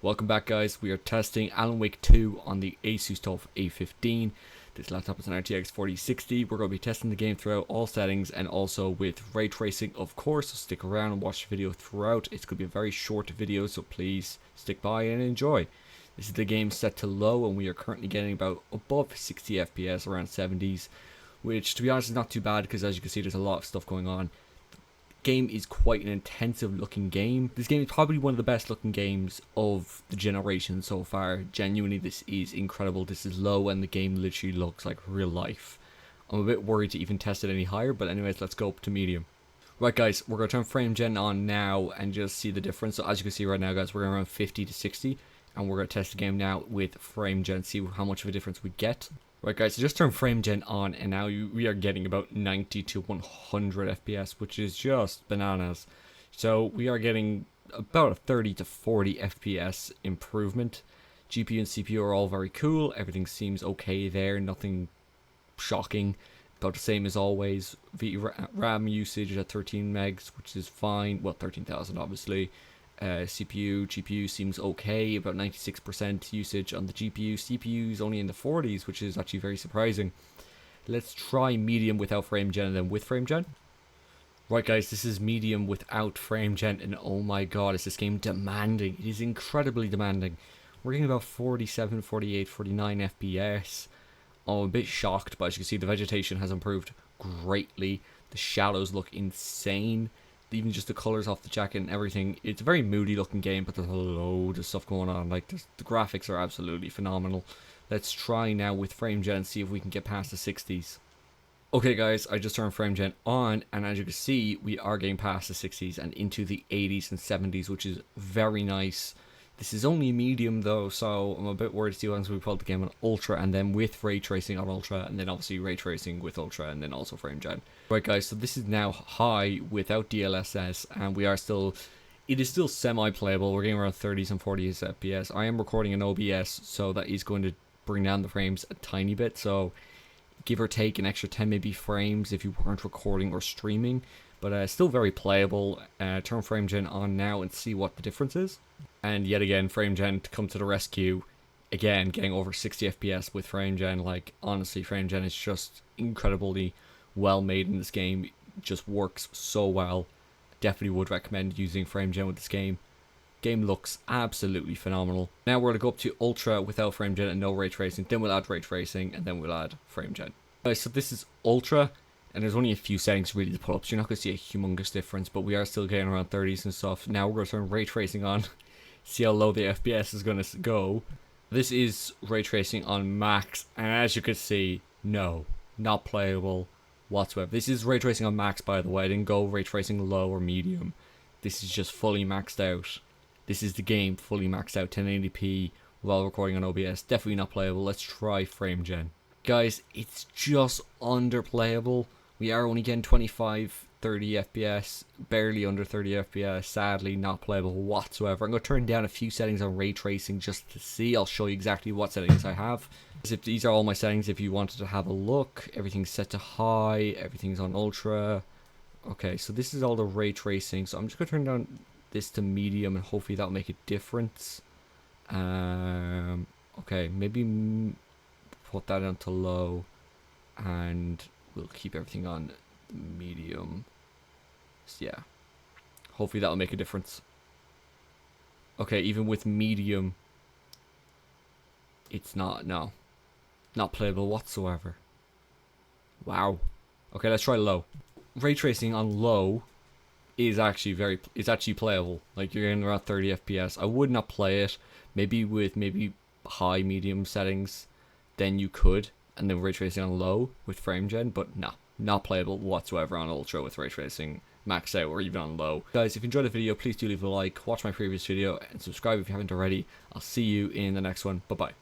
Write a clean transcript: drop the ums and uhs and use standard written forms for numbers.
Welcome back, guys. We are testing Alan Wake 2 on the ASUS TUF A15. This laptop is an RTX 4060. We're going to be testing the game throughout all settings and also with ray tracing, of course. So stick around and watch the video throughout. It's going to be a very short video, so please stick by and enjoy. This is the game set to low, and we are currently getting about above 60 FPS, around 70s, which to be honest is not too bad because as you can see there's a lot of stuff going on. Game is quite an intensive looking game. This game is probably one of the best looking games of the generation so far. Genuinely, this is incredible. This is low and the game literally looks like real life. I'm a bit worried to even test it any higher, but anyways, let's go up to medium. Right guys, we're going to turn frame gen on now and just see the difference. So as you can see right now guys, we're around 50 to 60 and we're going to test the game now with frame gen, see how much of a difference we get. Right guys, so just turn frame gen on and now we are getting about 90 to 100 FPS, which is just bananas. So we are getting about a 30 to 40 FPS improvement. GPU and CPU are all very cool. Everything seems okay there, nothing shocking. About the same as always. RAM usage at 13 megs, which is fine. Well, 13,000 obviously. CPU, GPU seems okay, about 96% usage on the GPU. CPU is only in the 40s, which is actually very surprising. Let's try medium without frame gen and then with frame gen. Right guys, this is medium without frame gen, and oh my god, is this game demanding. It is incredibly demanding. We're getting about 47, 48, 49 FPS. I'm a bit shocked, but as you can see the vegetation has improved greatly. The shadows look insane. Even just the colors off the jacket and everything. It's a very moody looking game, but there's a load of stuff going on. Like the graphics are absolutely phenomenal. Let's try now with frame gen and see if we can get past the 60s. Okay guys, I just turned frame gen on, and as you can see we are getting past the 60s and into the 80s and 70s, which is very nice. This is only medium though, so I'm a bit worried to see once we pull the game on ultra and then with ray tracing on ultra, and then obviously ray tracing with ultra and then also frame gen. Right guys, so this is now high without DLSS and it is still semi-playable. We're getting around 30s and 40s FPS. I am recording an OBS, so that is going to bring down the frames a tiny bit, so give or take an extra 10 maybe frames if you weren't recording or streaming, but still very playable. Turn frame gen on now and see what the difference is. And yet again, frame gen to come to the rescue. Again, getting over 60 FPS with frame gen. Like, honestly, frame gen is just incredibly well made in this game. It just works so well. Definitely would recommend using frame gen with this game. Game looks absolutely phenomenal. Now we're going to go up to ultra without frame gen and no ray tracing. Then we'll add ray tracing and then we'll add frame gen. So this is ultra. And there's only a few settings really to pull up, so you're not going to see a humongous difference, but we are still getting around 30s and stuff. Now we're going to turn ray tracing on, see how low the FPS is going to go. This is ray tracing on max, and as you can see, no, not playable whatsoever. This is ray tracing on max, by the way. I didn't go ray tracing low or medium. This is just fully maxed out. This is the game fully maxed out, 1080p while recording on OBS. Definitely not playable. Let's try frame gen. Guys, it's just underplayable. We are only getting 25, 30 FPS, barely under 30 FPS, sadly not playable whatsoever. I'm going to turn down a few settings on ray tracing just to see. I'll show you exactly what settings I have. If these are all my settings if you wanted to have a look. Everything's set to high, everything's on ultra. Okay, so this is all the ray tracing. So I'm just going to turn down this to medium and hopefully that'll make a difference. Okay, maybe put that down to low and we'll keep everything on medium. So yeah, hopefully that'll make a difference. Okay, even with medium, it's not playable whatsoever. Wow. Okay, let's try low. Ray tracing on low is actually it's actually playable. Like, you're getting around 30 FPS. I would not play it. Maybe with high medium settings, then you could. And then ray tracing on low with frame gen, but no, not playable whatsoever on ultra with ray tracing maxed out or even on low. Guys, if you enjoyed the video, please do leave a like, watch my previous video and subscribe if you haven't already. I'll see you in the next one. Bye bye.